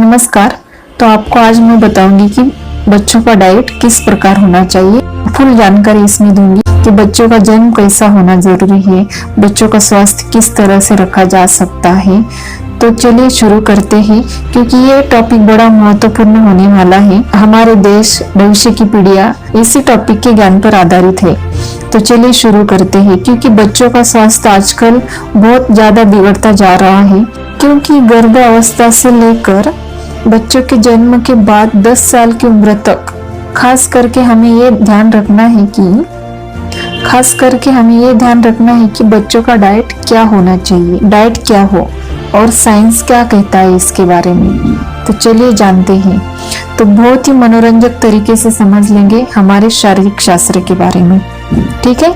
नमस्कार। तो आपको आज मैं बताऊंगी कि बच्चों का डाइट किस प्रकार होना चाहिए। फुल जानकारी इसमें दूंगी कि बच्चों का जन्म कैसा होना जरूरी है, बच्चों का स्वास्थ्य किस तरह से रखा जा सकता है। तो चलिए शुरू करते हैं, क्योंकि ये टॉपिक बड़ा महत्वपूर्ण होने वाला है। हमारे देश भविष्य की पीढ़ियां इसी टॉपिक के ज्ञान पर आधारित है। तो चलिए शुरू करते हैं, क्योंकि बच्चों का स्वास्थ्य आजकल बहुत ज्यादा बिगड़ता जा रहा है। क्योंकि गर्भावस्था से लेकर बच्चों के जन्म के बाद 10 साल की उम्र तक खास करके हमें ये ध्यान रखना है कि बच्चों का डाइट क्या होना चाहिए, डाइट क्या हो और साइंस क्या कहता है इसके बारे में। तो चलिए जानते हैं। तो बहुत ही मनोरंजक तरीके से समझ लेंगे हमारे शारीरिक शास्त्र के बारे में, ठीक है।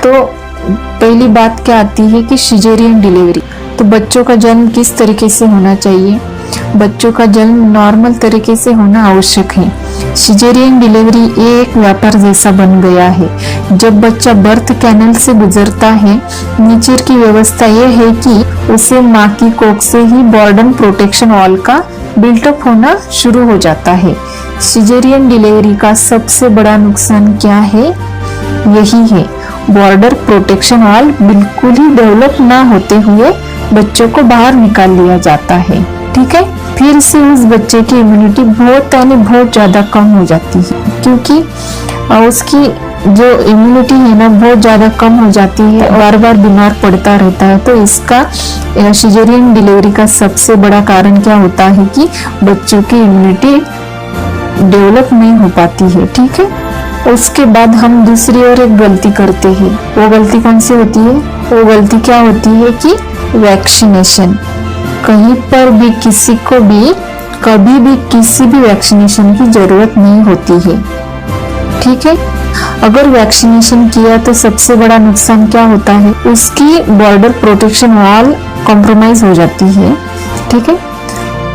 तो पहली बात क्या आती है कि सिजेरियन डिलीवरी। तो बच्चों का जन्म किस तरीके से होना चाहिए। बच्चों का जन्म नॉर्मल तरीके से होना आवश्यक है। सिजेरियन डिलीवरी एक व्यापार जैसा बन गया है। जब बच्चा बर्थ कैनल से गुजरता है, नीचे की व्यवस्था यह है कि उसे माँ की कोख से ही बॉर्डर प्रोटेक्शन वॉल का बिल्टअप होना शुरू हो जाता है। सिजेरियन डिलीवरी का सबसे बड़ा नुकसान क्या है, यही है बॉर्डर प्रोटेक्शन वॉल बिल्कुल ही डेवलप ना होते हुए बच्चों को बाहर निकाल लिया जाता है, ठीक है। फिर से उस बच्चे की इम्यूनिटी बहुत ज्यादा कम हो जाती है, क्योंकि उसकी जो इम्यूनिटी है ना बहुत ज्यादा कम हो जाती है, बार बार बीमार पड़ता रहता है। तो इसका सिजेरियन डिलीवरी का सबसे बड़ा कारण क्या होता है कि बच्चों की इम्यूनिटी डेवलप नहीं हो पाती है, ठीक है। उसके बाद हम दूसरी ओर एक गलती करते हैं। वो गलती कौन सी होती है? वो गलती क्या होती है कि वैक्सीनेशन। कहीं पर भी किसी को भी कभी भी किसी भी वैक्सीनेशन की जरूरत नहीं होती है, ठीक है। अगर वैक्सीनेशन किया तो सबसे बड़ा नुकसान क्या होता है, उसकी बॉर्डर प्रोटेक्शन वॉल कॉम्प्रोमाइज हो जाती है, ठीक है।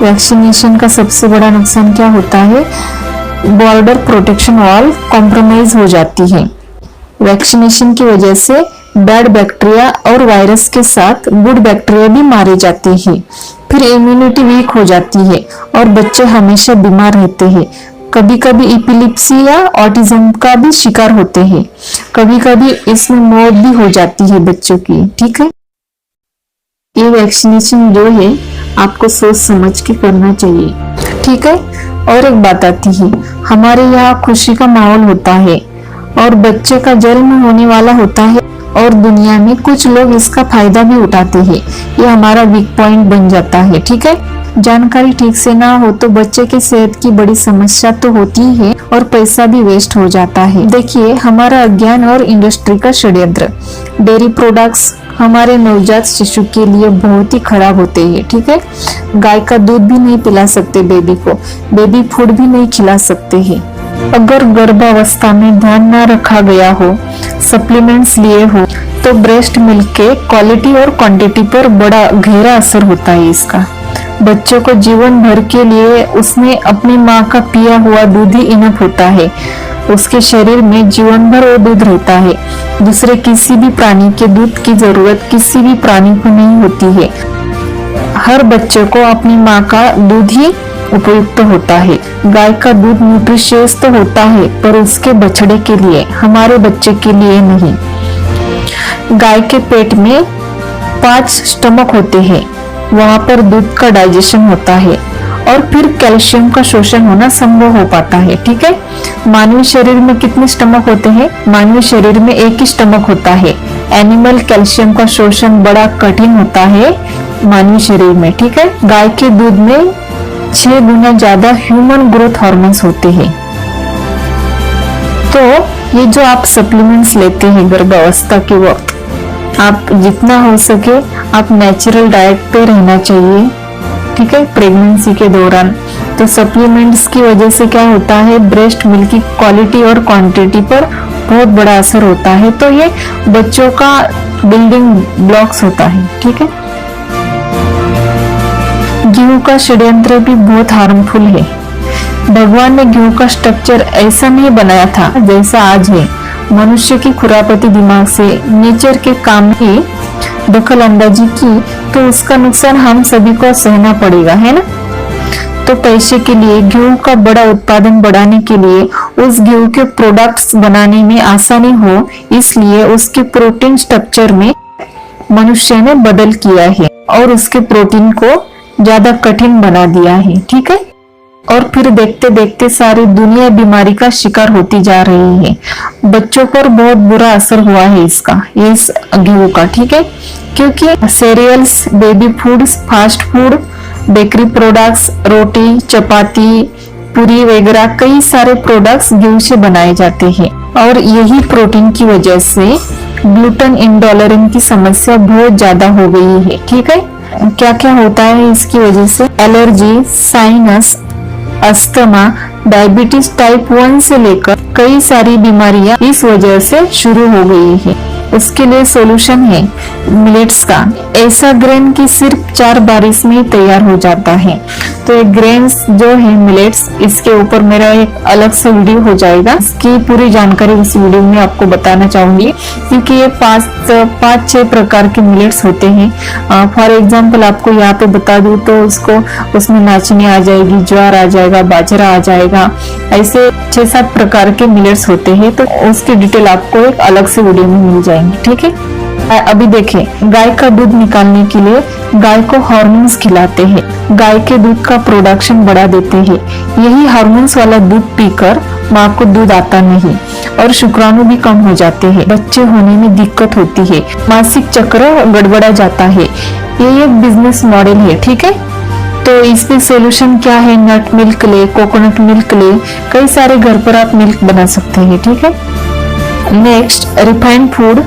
वैक्सीनेशन का सबसे बड़ा नुकसान क्या होता है, बॉर्डर प्रोटेक्शन वॉल कॉम्प्रोमाइज हो जाती है। वैक्सीनेशन की वजह से बैड बैक्टीरिया और वायरस के साथ गुड बैक्टीरिया भी मारे जाते हैं। फिर इम्यूनिटी वीक हो जाती है और बच्चे हमेशा बीमार रहते हैं। कभी कभी एपिलेप्सी या ऑटिज्म का भी शिकार होते हैं। कभी कभी इसमें मौत भी हो जाती है बच्चों की, ठीक है। ये वैक्सीनेशन जो है आपको सोच समझ के करना चाहिए, ठीक है। और एक बात आती है, हमारे यहाँ खुशी का माहौल होता है और बच्चे का जन्म होने वाला होता है और दुनिया में कुछ लोग इसका फायदा भी उठाते हैं। ये हमारा वीक पॉइंट बन जाता है, ठीक है। जानकारी ठीक से ना हो तो बच्चे की सेहत की बड़ी समस्या तो होती है और पैसा भी वेस्ट हो जाता है। देखिए, हमारा अज्ञान और इंडस्ट्री का षड्यंत्र। डेयरी प्रोडक्ट्स हमारे नवजात शिशु के लिए बहुत ही खराब होते हैं, ठीक है। गाय का दूध भी नहीं पिला सकते बेबी को, बेबी फूड भी नहीं खिला सकते हैं। अगर गर्भावस्था में ध्यान न रखा गया हो, सप्लीमेंट्स लिए हो, तो ब्रेस्ट मिल्क के क्वालिटी और क्वांटिटी पर बड़ा गहरा असर होता है इसका। बच्चों को जीवन भर के लिए उसमें अपनी माँ का पिया हुआ दूध ही इनफ होता है। उसके शरीर में जीवन भर वो दूध रहता है। दूसरे किसी भी प्राणी के दूध की जरूरत किसी भी प्राणी को नहीं होती है। हर बच्चे को अपनी माँ का दूध ही उपयुक्त होता है। गाय का दूध न्यूट्रिशियस तो होता है, पर उसके बछड़े के लिए, हमारे बच्चे के लिए नहीं। गाय के पेट में 5 स्टमक होते हैं, वहां पर दूध का डाइजेशन होता है और फिर कैल्शियम का शोषण होना संभव हो पाता है, ठीक है। मानवीय शरीर में कितने स्टमक होते हैं? मानवीय शरीर में एक ही स्टमक होता है। एनिमल कैल्शियम का शोषण बड़ा कठिन होता है मानवीय शरीर में, ठीक है। गाय के दूध में 6 गुना ज्यादा ह्यूमन ग्रोथ हार्मोन्स होते हैं। तो ये जो आप सप्लीमेंट्स लेते हैं गर्भावस्था के वक्त, आप जितना हो सके आप नेचुरल डाइट पे रहना चाहिए, ठीक है, प्रेगनेंसी के दौरान। तो सप्लीमेंट्स की वजह से क्या होता है, ब्रेस्ट मिल्क की क्वालिटी और क्वांटिटी पर बहुत बड़ा असर होता है। तो ये बच्चों का बिल्डिंग ब्लॉक्स होता है, ठीक है। गेहूं का षड्यंत्र भी बहुत हार्मफुल है। भगवान ने गेहूं का स्ट्रक्चर ऐसा नहीं बनाया था जैसा आज है। मनुष्य की खुरापती दिमाग से नेचर के काम की दखल अंदाजी की तो उसका नुकसान हम सभी को सहना पड़ेगा, है ना। तो पैसे के लिए गेहूं का बड़ा उत्पादन बढ़ाने के लिए उस गेहूं के प्रोडक्ट्स बनाने में आसानी हो, इसलिए उसके प्रोटीन स्ट्रक्चर में मनुष्य ने बदल किया है और उसके प्रोटीन को ज्यादा कठिन बना दिया है। ठीक है, और फिर देखते देखते सारी दुनिया बीमारी का शिकार होती जा रही है। बच्चों पर बहुत बुरा असर हुआ है इसका, इस गेहूं का। ठीक है, क्योंकि cereals, baby foods, fast food, bakery products, रोटी, चपाती, पूरी वगैरह कई सारे प्रोडक्ट्स गेहूं से बनाए जाते हैं और यही प्रोटीन की वजह से ग्लूटेन इंटॉलरेंस की समस्या बहुत ज्यादा हो गई है। ठीक है, क्या क्या होता है इसकी वजह से? Allergy, sinus, asthma, diabetes type 1 से लेकर कई सारी बीमारियां इस वजह से शुरू हो गई है। उसके लिए सॉल्यूशन है मिलेट्स का। ऐसा ग्रेन की सिर्फ 4 बारिश में ही तैयार हो जाता है। तो ये ग्रेन्स जो है मिलेट्स, इसके ऊपर मेरा एक अलग से वीडियो हो जाएगा। इसकी पूरी जानकारी इस वीडियो में आपको बताना चाहूंगी, क्योंकि ये 5-6 प्रकार के मिलेट्स होते हैं। फॉर एग्जाम्पल आपको यहाँ पे बता दूं तो उसमें नाचनी आ जाएगी, ज्वार आ जाएगा, बाजरा आ जाएगा, ऐसे 6-7 प्रकार के मिलेट्स होते हैं। तो उसकी डिटेल आपको एक अलग से वीडियो में मिल जाएंगी। ठीक है, अभी देखें, गाय का दूध निकालने के लिए गाय को हार्मोन्स खिलाते हैं, गाय के दूध का प्रोडक्शन बढ़ा देते हैं। यही हार्मोन्स वाला दूध पीकर माँ को दूध आता नहीं और शुक्राणु भी कम हो जाते हैं, बच्चे होने में दिक्कत होती है, मासिक चक्र गड़बड़ा जाता है। ये एक बिजनेस मॉडल है। ठीक है, तो इसमें सोल्यूशन क्या है? नट मिल्क ले, कोकोनट मिल्क ले, कई सारे घर पर आप मिल्क बना सकते हैं। ठीक है, नेक्स्ट, रिफाइंड फूड,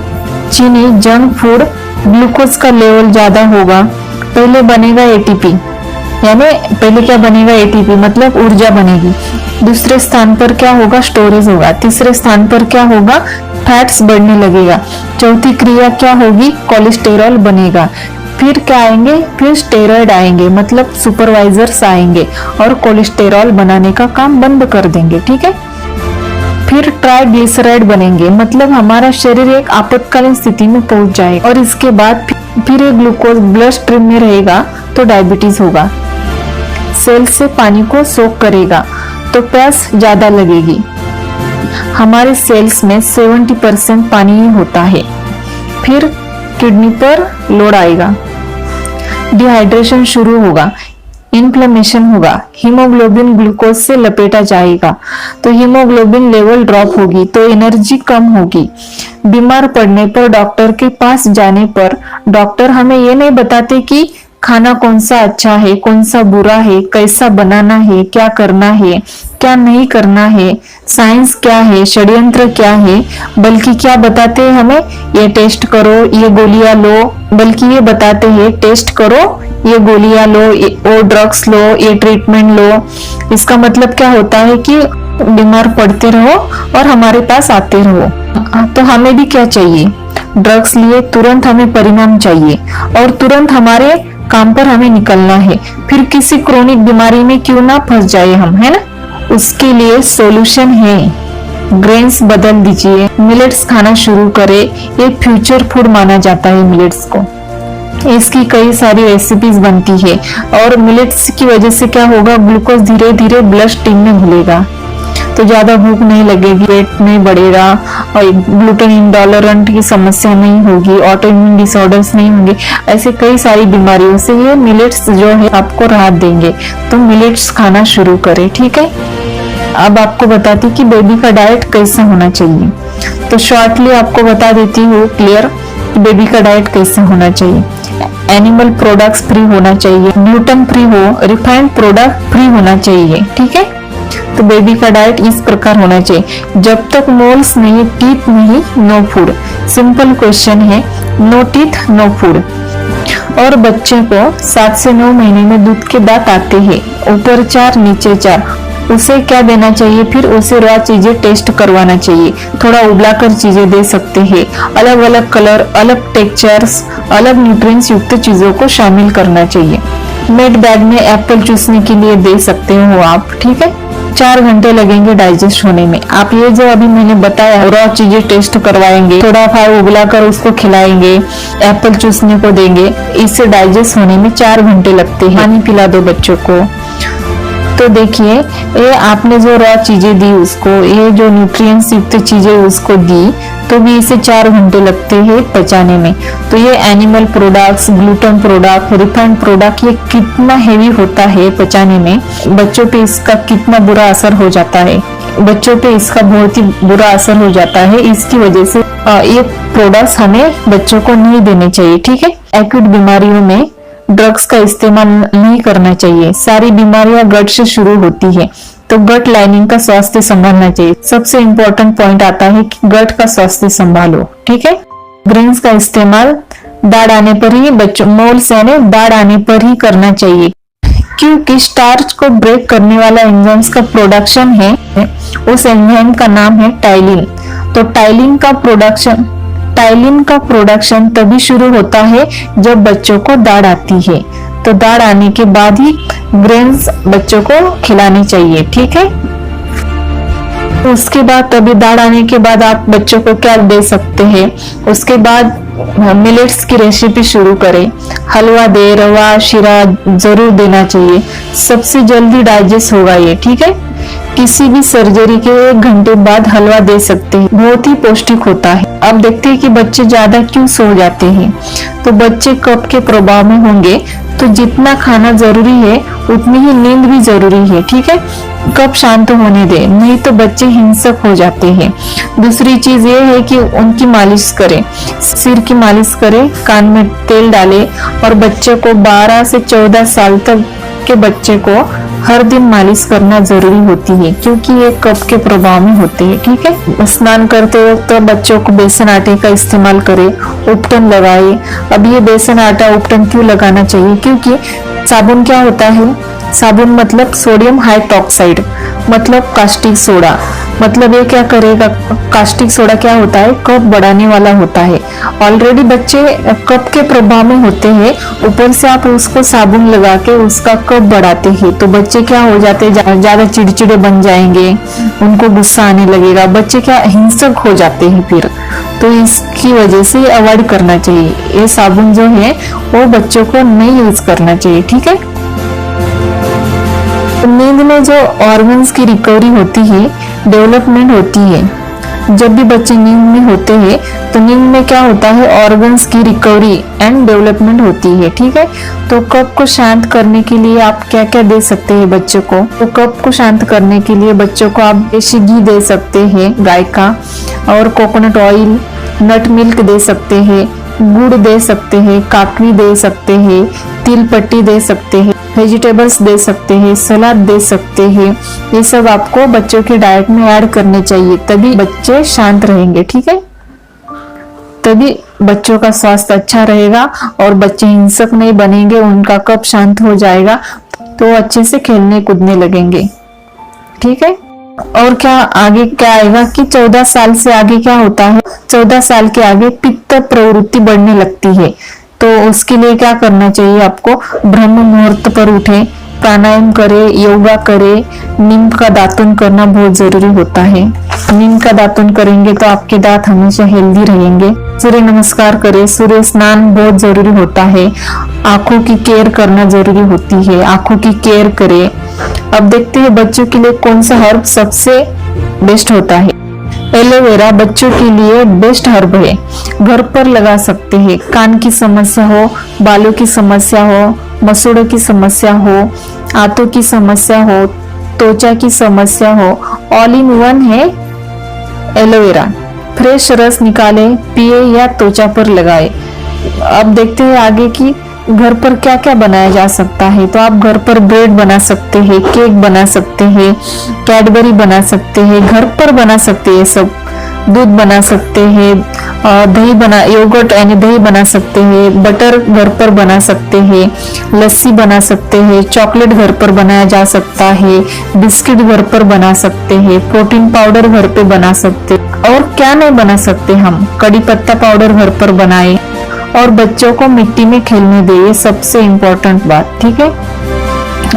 चीनी, जंक फूड, ग्लूकोज का लेवल ज्यादा होगा। पहले बनेगा एटीपी, यानी पहले क्या बनेगा? एटीपी मतलब ऊर्जा बनेगी। दूसरे स्थान पर क्या होगा? स्टोरेज होगा। तीसरे स्थान पर क्या होगा? फैट्स बढ़ने लगेगा। चौथी क्रिया क्या होगी? कोलेस्टेरॉल बनेगा। फिर क्या आएंगे? फिर स्टेरॉइड आएंगे, मतलब सुपरवाइजर्स आएंगे और कोलेस्टेरॉल बनाने का काम बंद कर देंगे। ठीक है, फिर ट्राइग्लिसराइड बनेंगे, मतलब हमारा शरीर एक आपातकालीन स्थिति में पहुंच जाएगा और इसके बाद फिर ये ग्लूकोज ब्लड स्ट्रीम में रहेगा तो डायबिटीज होगा। सेल से पानी को सोख करेगा तो प्यास ज्यादा लगेगी। हमारे सेल्स में 70% पानी ही होता है। फिर किडनी पर लोड आएगा, डिहाइड्रेशन शुरू होगा, इन्फ्लेमेशन होगा, हीमोग्लोबिन ग्लूकोज से लपेटा जाएगा तो हीमोग्लोबिन लेवल ड्रॉप होगी तो एनर्जी कम होगी। बीमार पड़ने पर डॉक्टर के पास जाने पर डॉक्टर हमें ये नहीं बताते कि खाना कौन सा अच्छा है, कौन सा बुरा है, कैसा बनाना है, क्या करना है, क्या नहीं करना है, साइंस क्या है, षड्यंत्र क्या है, बल्कि क्या बताते हैं हमें? ये टेस्ट करो, ये गोलियां लो, बल्कि ये बताते हैं टेस्ट करो, ये गोलियां लो, वो ड्रग्स लो, ये ट्रीटमेंट लो। इसका मतलब क्या होता है कि बीमार पड़ते रहो और हमारे पास आते रहो। तो हमें भी क्या चाहिए? ड्रग्स लिए तुरंत हमें परिणाम चाहिए और तुरंत हमारे काम पर हमें निकलना है। फिर किसी क्रोनिक बीमारी में क्यों ना फंस जाए हम, है ना? उसके लिए सॉल्यूशन है। ग्रेन्स बदल दीजिए, मिलेट्स खाना शुरू करें। ये फ्यूचर फूड माना जाता है मिलेट्स को। इसकी कई सारी रेसिपीज बनती है और मिलेट्स की वजह से क्या होगा? ग्लूकोज धीरे धीरे ब्लड स्ट्रीम में घुलेगा तो ज्यादा भूख नहीं लगेगी, पेट नहीं बढ़ेगा और ग्लूटेन इंटॉलरेंट की समस्या नहीं होगी, ऑटोइम्यून डिसऑर्डर्स नहीं होंगे। ऐसे कई सारी बीमारियों से ये मिलेट्स जो है आपको राहत देंगे। तो मिलेट्स खाना शुरू करें। ठीक है, अब आपको बताती कि बेबी का डाइट कैसा होना चाहिए। तो शॉर्टली आपको बता देती हूँ क्लियर, बेबी का डाइट कैसा होना चाहिए। एनिमल प्रोडक्ट्स फ्री होना चाहिए, ग्लूटेन फ्री हो, रिफाइंड प्रोडक्ट फ्री होना चाहिए। ठीक है, तो बेबी का डाइट इस प्रकार होना चाहिए। जब तक मोल्स नहीं, टीथ नहीं, नो फूड। सिंपल क्वेश्चन है, नो टीथ नो फूड। और बच्चे को 7 से 9 महीने में दूध के दांत आते हैं, ऊपर 4 नीचे 4। उसे क्या देना चाहिए? फिर उसे रॉ चीजें टेस्ट करवाना चाहिए, थोड़ा उबला कर चीजें दे सकते हैं, अलग अलग कलर, अलग टेक्सचर्स, अलग न्यूट्रिएंट्स युक्त चीजों को शामिल करना चाहिए। मेड बैग में एप्पल चूसने के लिए दे सकते हो आप। ठीक है, 4 घंटे लगेंगे डाइजेस्ट होने में। आप ये जो अभी मैंने बताया रॉ चीजें टेस्ट करवाएंगे, थोड़ा फाइव उबला कर उसको खिलाएंगे, एप्पल चूसने को देंगे, इससे डाइजेस्ट होने में 4 घंटे लगते हैं। पानी पिला दो बच्चों को। तो देखिए, ये आपने जो रॉ चीजें दी उसको, ये जो न्यूट्रिएंट्स युक्त चीजें उसको दी, तो भी इसे 4 घंटे लगते हैं पचाने में। तो ये animal products, gluten product, refined product, ये कितना हेवी होता है पचाने में, बच्चों पे इसका कितना बुरा असर हो जाता है, बच्चों पे इसका बहुत ही बुरा असर हो जाता है। इसकी वजह से ये प्रोडक्ट्स हमें बच्चों को नहीं देने चाहिए, ठीक है। एक्यूट बीमारियों में ड्रग्स का इस्तेमाल नहीं करना चाहिए। सारी बीमारियां गट से शुरू होती है, तो गट लाइनिंग का स्वास्थ्य संभालना चाहिए। सबसे इम्पोर्टेंट पॉइंट आता है कि गट का स्वास्थ्य संभालो, ठीक है। ग्रेन्स का इस्तेमाल दाढ़ आने पर ही, बच्चों मोल्स यानी दाढ़ आने पर ही करना चाहिए, क्योंकि स्टार्च को ब्रेक करने वाला एंजाइम्स का प्रोडक्शन है, उस एंजाइम का नाम है टाइलिन। तो टाइलिन का प्रोडक्शन तभी शुरू होता है जब बच्चों को दाढ़ आती है। तो दाढ़ आने के बाद ही ग्रेन्स बच्चों को खिलानी चाहिए, ठीक है। तो उसके बाद, तभी दाढ़ आने के बाद आप बच्चों को क्या दे सकते हैं, उसके बाद मिलेट्स की रेसिपी शुरू करें। हलवा दे, रवा, शीरा जरूर देना चाहिए, सबसे जल्दी डाइजेस्ट होगा ये, ठीक है। किसी भी सर्जरी के 1 घंटे बाद हलवा दे सकते हैं, बहुत ही पौष्टिक होता है। अब देखते हैं कि बच्चे ज्यादा क्यों सो जाते हैं। तो बच्चे कफ के प्रभाव में होंगे, तो जितना खाना जरूरी है उतनी ही नींद भी जरूरी है, ठीक है। कफ शांत होने दे, नहीं तो बच्चे हिंसक हो जाते हैं। दूसरी चीज ये है कि उनकी मालिश करें, सिर की मालिश करें, कान में तेल डालें, और बच्चे को 12 से 14 साल तक के बच्चे को हर दिन मालिश करना जरूरी होती है, क्योंकि ये कफ के प्रभाव में होते हैं, ठीक है। स्नान करते वक्त तो बच्चों को बेसन आटे का इस्तेमाल करें, उपटन लगाए। अब ये बेसन आटा उपटन क्यों लगाना चाहिए, क्योंकि साबुन क्या होता है, साबुन मतलब सोडियम हाइड्रोक्साइड, मतलब कास्टिक सोडा। मतलब ये क्या करेगा, कास्टिक सोडा क्या होता है, कफ बढ़ाने वाला होता है। ऑलरेडी बच्चे कफ के प्रभाव में होते हैं, ऊपर से आप उसको साबुन लगा के उसका कफ बढ़ाते हैं, तो बच्चे क्या हो जाते हैं, ज्यादा चिड़चिड़े बन जाएंगे, उनको गुस्सा आने लगेगा, बच्चे क्या हिंसक हो जाते हैं फिर। तो इसकी वजह से अवॉइड करना चाहिए, ये साबुन जो है वो बच्चों को नहीं यूज करना चाहिए, ठीक है। नींद में जो ऑर्गन्स की रिकवरी होती है, डेवलपमेंट होती है। जब भी बच्चे नींद में होते हैं तो नींद में क्या होता है, ऑर्गन्स की रिकवरी एंड डेवलपमेंट होती है, ठीक है। तो कफ को शांत करने के लिए आप क्या क्या दे सकते हैं बच्चों को, तो कफ को शांत करने के लिए बच्चों को आप देसी घी दे सकते हैं गाय का, और कोकोनट ऑयल, नट मिल्क दे सकते हैं, गुड़ दे सकते हैं, काकड़ी दे सकते हैं, तिल पट्टी दे सकते हैं, वेजिटेबल्स दे सकते हैं, सलाद दे सकते हैं। ये सब आपको बच्चों के डाइट में ऐड करने चाहिए, तभी बच्चे शांत रहेंगे, ठीक है। तभी बच्चों का स्वास्थ्य अच्छा रहेगा और बच्चे हिंसक नहीं बनेंगे, उनका कफ शांत हो जाएगा तो अच्छे से खेलने कूदने लगेंगे, ठीक है। और क्या आगे क्या आएगा कि 14 साल से आगे क्या होता है, 14 साल के आगे पित्त प्रवृत्ति बढ़ने लगती है। तो उसके लिए क्या करना चाहिए आपको, ब्रह्म मुहूर्त पर उठे, प्राणायाम करे, योगा करे, नीम का दातुन करना बहुत जरूरी होता है। नीम का दातुन करेंगे तो आपके दांत हमेशा हेल्दी रहेंगे। सूर्य नमस्कार करे, सूर्य स्नान बहुत जरूरी होता है। आंखों की केयर करना जरूरी होती है, आंखों की केयर करे। अब देखते हैं बच्चों के लिए कौन सा हर्ब सबसे बेस्ट होता है। एलोवेरा बच्चों के लिए बेस्ट हर्ब है, घर पर लगा सकते हैं। कान की समस्या हो, बालों की समस्या हो, मसूड़ों की समस्या हो, आंतों की समस्या हो, त्वचा की समस्या हो, ऑल इन वन है एलोवेरा। फ्रेश रस निकाले, पिए या त्वचा पर लगाए। अब देखते हैं आगे की घर पर क्या क्या बनाया जा सकता है। तो आप घर पर ब्रेड बना सकते हैं, केक बना सकते हैं, कैडबरी बना सकते हैं, घर पर बना सकते हैं सब। दूध बना सकते हैं, दही बना, योगर्ट यानी दही बना सकते हैं, बटर घर पर बना सकते हैं, लस्सी बना सकते हैं, चॉकलेट घर पर बनाया जा सकता है, बिस्किट घर पर बना सकते हैं, प्रोटीन पाउडर घर पे बना सकते, और क्या नहीं बना सकते हम, कड़ी पत्ता पाउडर घर पर बनाए, और बच्चों को मिट्टी में खेलने दे, ये सबसे इम्पोर्टेंट बात, ठीक है।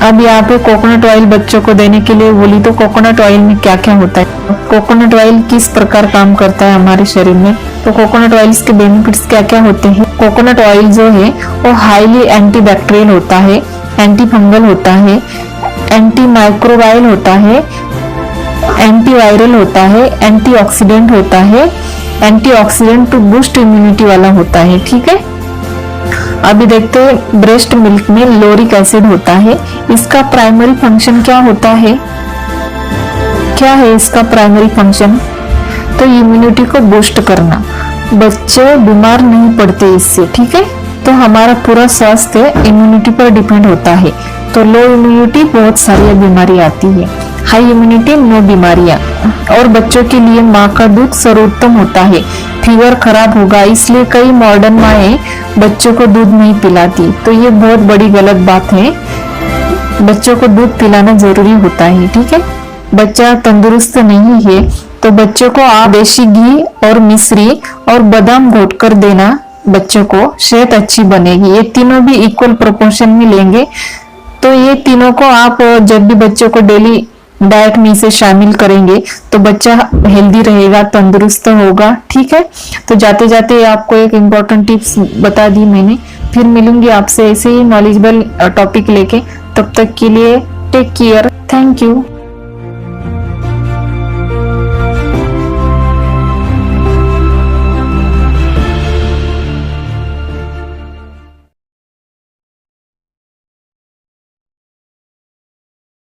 अब यहाँ पे कोकोनट ऑयल बच्चों को देने के लिए बोली, तो कोकोनट ऑयल में क्या क्या होता है, कोकोनट ऑयल किस प्रकार काम करता है हमारे शरीर में, तो कोकोनट ऑयल के बेनिफिट्स क्या क्या होते हैं। कोकोनट ऑयल जो है वो हाईली एंटीबैक्टीरियल होता है, एंटी फंगल होता है, एंटी माइक्रोबाइल होता है, एंटीवायरल होता है, एंटीऑक्सीडेंट होता है, एंटीऑक्सीडेंट टू बूस्ट इम्यूनिटी वाला होता है। ठीक है, अभी देखते हैं ब्रेस्ट मिल्क में लोरिक एसिड होता है। इसका प्राइमरी फंक्शन क्या होता है? क्या है इसका प्राइमरी फंक्शन? तो इम्यूनिटी को बूस्ट करना, बच्चे बीमार नहीं पड़ते इससे। ठीक है, तो हमारा पूरा स्वास्थ्य इम्यूनिटी पर डिपेंड होता है। तो लो इम्यूनिटी बहुत सारी बीमारी आती है, हाई इम्यूनिटी नो बीमारियां। और बच्चों के लिए माँ का दूध सर्वोत्तम होता है। फीवर खराब होगा इसलिए कई मॉडर्न माएँ बच्चों को दूध नहीं पिलाती, तो ये बहुत बड़ी गलत बात है। बच्चों को दूध पिलाना जरूरी होता है। ठीक है, बच्चा तंदुरुस्त नहीं है तो बच्चों को आप देशी घी और मिश्री और बादाम घोट कर देना, बच्चों को सेहत अच्छी बनेगी। ये तीनों भी इक्वल प्रोपोर्शन में लेंगे तो ये तीनों को आप जब भी बच्चों को डेली डाइट में इसे शामिल करेंगे तो बच्चा हेल्दी रहेगा, तंदुरुस्त होगा। ठीक है, तो जाते जाते आपको एक इम्पोर्टेंट टिप्स बता दी मैंने। फिर मिलूंगी आपसे ऐसे ही नॉलेजेबल टॉपिक लेके। तब तक के लिए टेक केयर, थैंक यू।